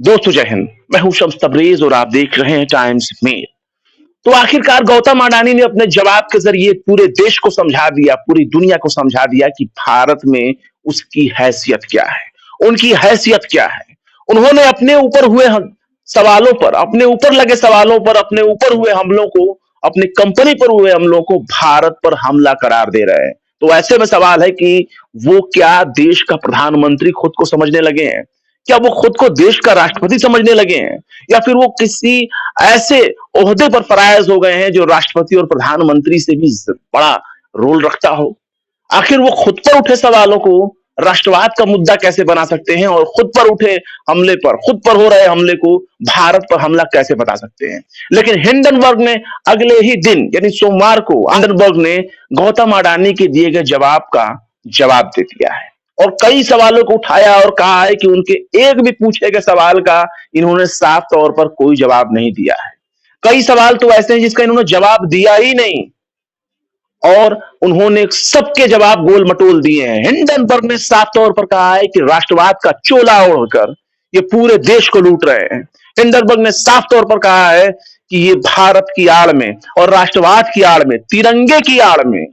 दोस्तों जय हिंद। मैं हूं शम्स तबरेज और आप देख रहे हैं टाइम्स मेल। तो आखिरकार गौतम अडानी ने अपने जवाब के जरिए पूरे देश को समझा दिया, पूरी दुनिया को समझा दिया कि भारत में उसकी हैसियत क्या है, उनकी हैसियत क्या है। उन्होंने अपने ऊपर हुए सवालों पर, अपने ऊपर लगे सवालों पर, अपने ऊपर हुए हमलों को, अपनी कंपनी पर हुए हमलों को भारत पर हमला करार दे रहे हैं। तो ऐसे में सवाल है कि वो क्या देश का प्रधानमंत्री खुद को समझने लगे हैं? क्या वो खुद को देश का राष्ट्रपति समझने लगे हैं, या फिर वो किसी ऐसे ओहदे पर फरायज हो गए हैं जो राष्ट्रपति और प्रधानमंत्री से भी बड़ा रोल रखता हो? आखिर वो खुद पर उठे सवालों को राष्ट्रवाद का मुद्दा कैसे बना सकते हैं, और खुद पर उठे हमले पर, खुद पर हो रहे हमले को भारत पर हमला कैसे बता सकते हैं? लेकिन हिंडनबर्ग ने अगले ही दिन यानी सोमवार को हिंडनबर्ग ने गौतम अडानी के दिए गए जवाब का जवाब दे दिया है और कई सवालों को उठाया और कहा है कि उनके एक भी पूछे गए सवाल का इन्होंने साफ तौर पर कोई जवाब नहीं दिया है। कई सवाल तो ऐसे हैं जिसका इन्होंने जवाब दिया ही नहीं और उन्होंने सबके जवाब गोल मटोल दिए हैं। हिंडनबर्ग ने साफ तौर पर कहा है कि राष्ट्रवाद का चोला ओढ़कर ये पूरे देश को लूट रहे हैं। हिंडनबर्ग ने साफ तौर पर कहा है कि ये भारत की आड़ में और राष्ट्रवाद की आड़ में, तिरंगे की आड़ में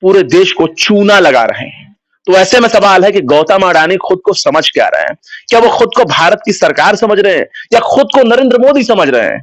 पूरे देश को चूना लगा रहे हैं। तो ऐसे में सवाल है कि गौतम अडानी खुद को समझ क्या रहे हैं? क्या वो खुद को भारत की सरकार समझ रहे हैं या खुद को नरेंद्र मोदी समझ रहे हैं?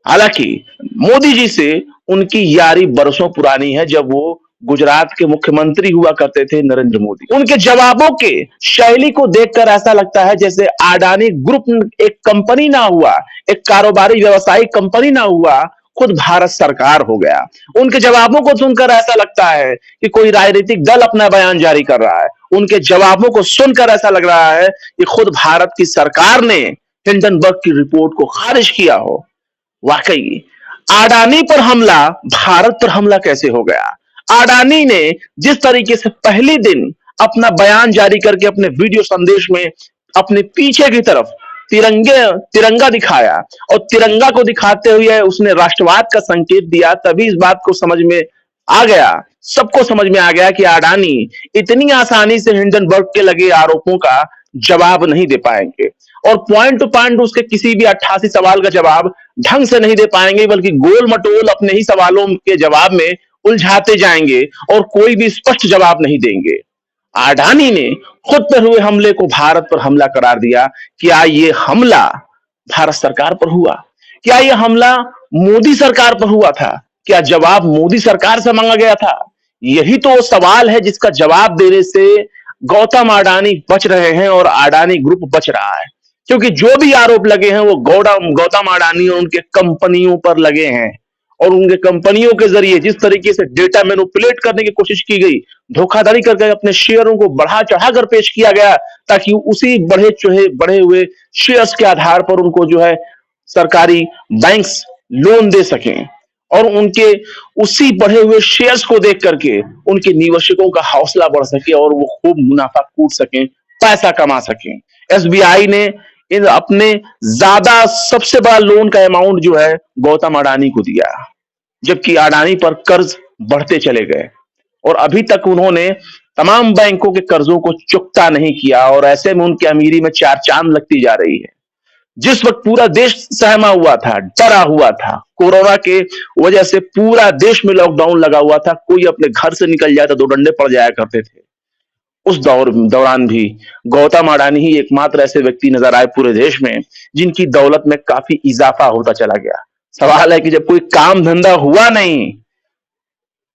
हालांकि मोदी जी से उनकी यारी बरसों पुरानी है, जब वो गुजरात के मुख्यमंत्री हुआ करते थे नरेंद्र मोदी। उनके जवाबों के शैली को देखकर ऐसा लगता है जैसे अडानी ग्रुप एक कंपनी ना हुआ, एक कारोबारी व्यवसायिक कंपनी ना हुआ, खुद भारत सरकार हो गया। उनके जवाबों को सुनकर ऐसा लगता है कि कोई राजनीतिक दल अपना बयान जारी कर रहा है। उनके जवाबों को सुनकर ऐसा लग रहा है कि खुद भारत की सरकार ने हिंडनबर्ग की रिपोर्ट को खारिज किया हो। वाकई अडानी पर हमला भारत पर हमला कैसे हो गया? अडानी ने जिस तरीके से पहले दिन अपना बयान जारी करके अपने वीडियो संदेश में अपने पीछे की तरफ तिरंगा दिखाया और तिरंगा को दिखाते हुए उसने राष्ट्रवाद का संकेत दिया, तभी इस बात को समझ में आ गया, सबको समझ में आ गया कि अडानी इतनी आसानी से हिंडनबर्ग के लगे आरोपों का जवाब नहीं दे पाएंगे और पॉइंट टू पॉइंट उसके किसी भी 88 सवाल का जवाब ढंग से नहीं दे पाएंगे, बल्कि गोल मटोल अपने ही सवालों के जवाब में उलझाते जाएंगे और कोई भी स्पष्ट जवाब नहीं देंगे। अडानी ने खुद पर हुए हमले को भारत पर हमला करार दिया। क्या ये हमला भारत सरकार पर हुआ? क्या यह हमला मोदी सरकार पर हुआ था? क्या जवाब मोदी सरकार से मांगा गया था? यही तो सवाल है जिसका जवाब देने से गौतम अडानी बच रहे हैं और अडानी ग्रुप बच रहा है, क्योंकि जो भी आरोप लगे हैं वो गौतम अडानी और उनके कंपनियों पर लगे हैं और उनके कंपनियों के जरिए जिस तरीके से डेटा मैनिपुलेट करने की कोशिश की गई, धोखाधड़ी करके अपने शेयरों को बढ़ा चढ़ाकर पेश किया गया ताकि उसी बढ़े हुए शेयर्स के आधार पर उनको जो है सरकारी बैंक्स लोन दे सकें और उनके उसी बढ़े हुए शेयर्स को देख करके उनके निवेशकों का हौसला बढ़ सके और वो खूब मुनाफा कूट सकें, पैसा कमा सकें। एसबीआई ने इन अपने ज्यादा सबसे बड़ा लोन का अमाउंट जो है गौतम अडानी को दिया, जबकि अडानी पर कर्ज बढ़ते चले गए और अभी तक उन्होंने तमाम बैंकों के कर्जों को चुकता नहीं किया और ऐसे में उनकी अमीरी में चार चांद लगती जा रही है। जिस वक्त पूरा देश सहमा हुआ था, डरा हुआ था, कोरोना के वजह से पूरा देश में लॉकडाउन लगा हुआ था, कोई अपने घर से निकल जाए तो दो डंडे पड़ जाया करते थे। उस दौरान भी गौतम अडानी ही एकमात्र ऐसे व्यक्ति नजर आए पूरे देश में जिनकी दौलत में काफी इजाफा होता चला गया। सवाल है कि जब कोई काम धंधा हुआ नहीं,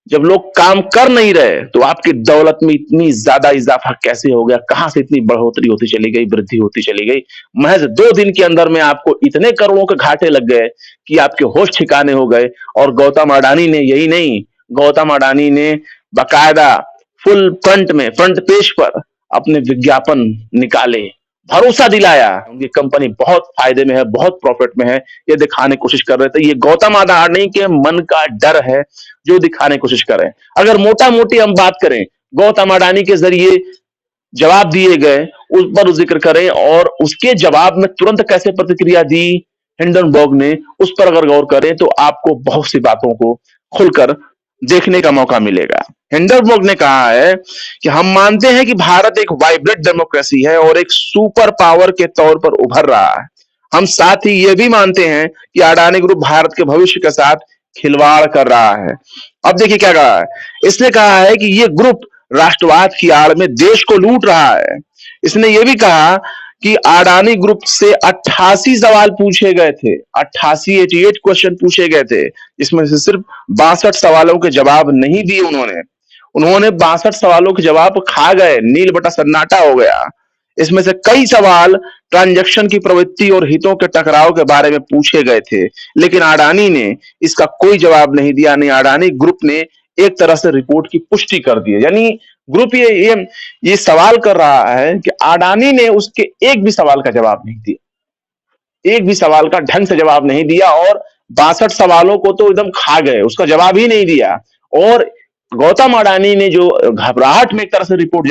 जब लोग काम कर नहीं रहे, तो आपकी दौलत में इतनी ज्यादा इजाफा कैसे हो गया? कहां से इतनी बढ़ोतरी होती चली गई, वृद्धि होती चली गई? महज 2 दिन के अंदर में आपको इतने करोड़ों के घाटे लग गए कि आपके होश ठिकाने हो गए। और गौतम अडानी ने यही नहीं, गौतम अडानी ने बाकायदा फ्रंट पेज पर अपने विज्ञापन निकाले, भरोसा दिलाया उनकी कंपनी बहुत फायदे में है, बहुत प्रॉफिट में है, ये दिखाने की कोशिश कर रहे थे। ये गौतम अडानी के मन का डर है जो दिखाने की कोशिश कर रहे हैं। अगर मोटा मोटी हम बात करें गौतम अडानी के जरिए जवाब दिए गए उस पर जिक्र करें और उसके जवाब में तुरंत कैसे प्रतिक्रिया दी हिंडनबर्ग ने, उस पर अगर गौर करें तो आपको बहुत सी बातों को खुलकर देखने का मौका मिलेगा। हिंडनबर्ग ने कहा है कि हम मानते हैं कि भारत एक वाइब्रेंट डेमोक्रेसी है और एक सुपर पावर के तौर पर उभर रहा है। हम साथ ही ये भी मानते हैं कि अडानी ग्रुप भारत के भविष्य के साथ खिलवाड़ कर रहा है। अब देखिए क्या कहा है, इसने कहा है कि ये ग्रुप राष्ट्रवाद की आड़ में देश को लूट रहा है। इसने ये भी कहा कि अडानी ग्रुप से 88 सवाल पूछे गए थे, 88 क्वेश्चन पूछे गए थे, इसमें से सिर्फ 62 सवालों के जवाब नहीं दिए उन्होंने 62 सवालों के जवाब खा गए, नील बटा सन्नाटा हो गया। इसमें से कई सवाल ट्रांजैक्शन की प्रवृत्ति और हितों के टकराव के बारे में पूछे गए थे, लेकिन अडानी ने इसका कोई जवाब नहीं दिया। नहीं, अडानी ग्रुप ने एक तरह से रिपोर्ट की पुष्टि कर दी है। यानी ग्रुप ये सवाल कर रहा है कि अडानी ने उसके एक भी सवाल का जवाब नहीं दिया, एक भी सवाल का ढंग से जवाब नहीं दिया, और 62 सवालों को तो एकदम खा गए, उसका जवाब ही नहीं दिया। और गौतम अडानी ने जो घबराहट में एक तरह से रिपोर्ट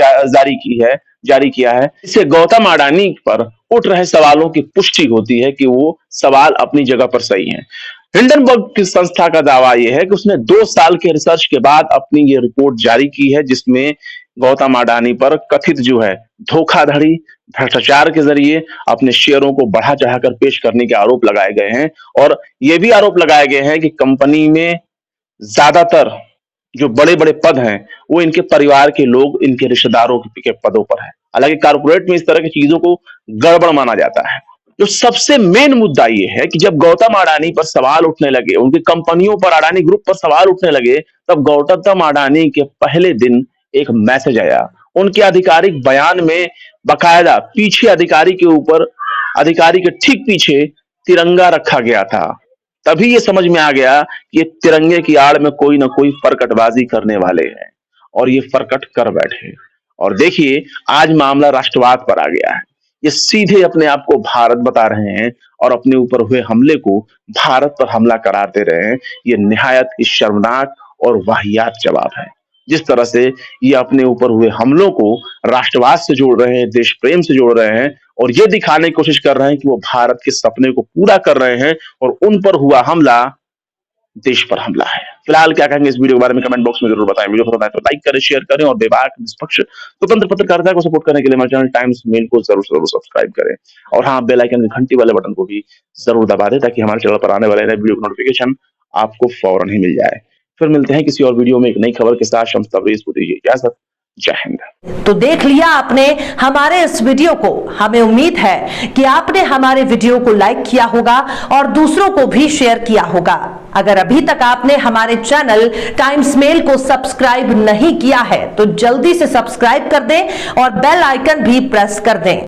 जारी किया है, इससे गौतम अडानी पर उठ रहे सवालों की पुष्टि होती है कि वो सवाल अपनी जगह पर सही हैं। हिंडनबर्ग की संस्था का दावा यह है कि उसने 2 साल के रिसर्च के बाद अपनी ये रिपोर्ट जारी की है, जिसमें गौतम अडानी पर कथित जो है धोखाधड़ी, भ्रष्टाचार के जरिए अपने शेयरों को बढ़ा चढ़ाकर पेश करने के आरोप लगाए गए हैं। और ये भी आरोप लगाए गए हैं कि कंपनी में ज्यादातर जो बड़े बड़े पद हैं वो इनके परिवार के लोग, इनके रिश्तेदारों के पदों पर है। हालांकि कारपोरेट में इस तरह की चीजों को गड़बड़ माना जाता है। जो सबसे मेन मुद्दा ये है कि जब गौतम अडानी पर सवाल उठने लगे, उनकी कंपनियों पर, अडानी ग्रुप पर सवाल उठने लगे, तब गौतम अडानी के पहले दिन एक मैसेज आया। उनके आधिकारिक बयान में बाकायदा पीछे अधिकारी के ठीक पीछे तिरंगा रखा गया था। तभी ये समझ में आ गया कि ये तिरंगे की आड़ में कोई ना कोई फरकटबाजी करने वाले हैं, और ये फरकट कर बैठे। और देखिए, आज मामला राष्ट्रवाद पर आ गया है। ये सीधे अपने आप को भारत बता रहे हैं और अपने ऊपर हुए हमले को भारत पर हमला करार दे रहे हैं। ये निहायत ही शर्मनाक और वाहियात जवाब है। जिस तरह से ये अपने ऊपर हुए हमलों को राष्ट्रवाद से जोड़ रहे हैं, देश प्रेम से जोड़ रहे हैं, और ये दिखाने की कोशिश कर रहे हैं कि वो भारत के सपने को पूरा कर रहे हैं, और उन पर हुआ हमला देश पर हमला है। फिलहाल क्या कहेंगे इस वीडियो के बारे में कमेंट बॉक्स में जरूर बताएं। वीडियो पसंद आए तो लाइक करें, शेयर करें, और बेबाक, निष्पक्ष, स्वतंत्र पत्रकारिता को सपोर्ट करने के लिए हमारे चैनल टाइम्स मेल को जरूर सब्सक्राइब करें। और हाँ, बेल आइकन घंटी वाले बटन को भी जरूर दबा दें, ताकि हमारे चैनल पर आने वाले नए वीडियो की नोटिफिकेशन आपको फौरन ही मिल जाए। फिर मिलते हैं किसी और वीडियो में एक नई खबर के साथ। शम्स तबरेज को दीजिए इजाजत। जय हिंद। तो देख लिया आपने हमारे इस वीडियो को। हमें उम्मीद है कि आपने हमारे वीडियो को लाइक किया होगा और दूसरों को भी शेयर किया होगा। अगर अभी तक आपने हमारे चैनल टाइम्स मेल को सब्सक्राइब नहीं किया है तो जल्दी से सब्सक्राइब कर दें और बेल आइकन भी प्रेस कर दें।